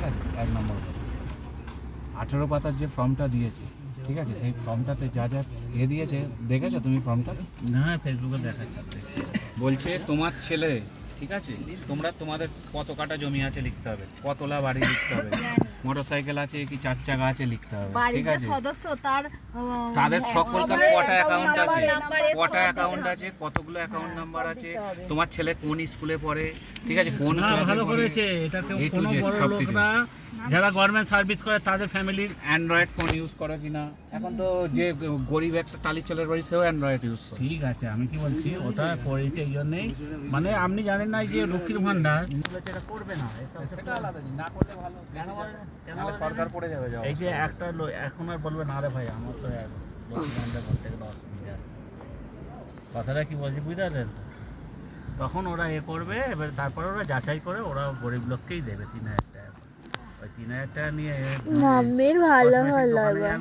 আছে, 1 নম্বর কথা। 18 পাতার যে ফর্মটা দিয়েছে, ঠিক আছে, সেই ফর্মটাতে যা যা দিয়েছে দেখেছো তুমি ফর্মটা? না, ফেসবুকে দেখাচ্ছে। বলছে তোমার ছেলে, ঠিক আছে, তোমাদের কত কাটা জমি আছে লিখতে হবে, কতলা বাড়ি লিখতে হবে, মোটরসাইকেল আছে কি 4 চাকা আছে লিখতে হবে, ঠিক আছে, সদস্য তাদের সকলকার কটা অ্যাকাউন্ট আছে, কটা অ্যাকাউন্ট আছে, কতগুলো অ্যাকাউন্ট নাম্বার আছে, তোমার ছেলে কোন স্কুলে পড়ে, ঠিক আছে, কোন ক্লাসে ভালো পড়ে, করেছে। এটা A to কোনো Z বড় সবকিছু। লোকরা যারা গভর্নমেন্ট সার্ভিস করে তাদের ফ্যামিলির অ্যান্ড্রয়েড ফোন ইউজ করে কিনা, এখন তো যে গরিব একটা টালির চালের বাড়ি সেও অ্যান্ড্রয়েড ইউজ করে। ঠিক আছে, আমি কি বলছি ওটা করেছে এই জন্যেই, মানে আপনি জানেন না যে লক্ষ্মীর ভান্ডার এটা করবে না, সেটা আলাদা জিনিস, না করলে ভালো, নাহলে সরকার পড়ে যাবে। এই যে একটা এখন আর বলবে না রে ভাই আমার তো লক্ষ্মীর ভান্ডার করতে গেলে অসুবিধা আছে, কথাটা কি বলছি বুঝতে পারলেন? তখন ওরা করবে, এবার তারপরে ওরা যাচাই করে ওরা গরিব লোককেই দেবে 3000 টাকা। ওই 3000 টাকা নিয়ে মাম্মির ভালো হলো এবার।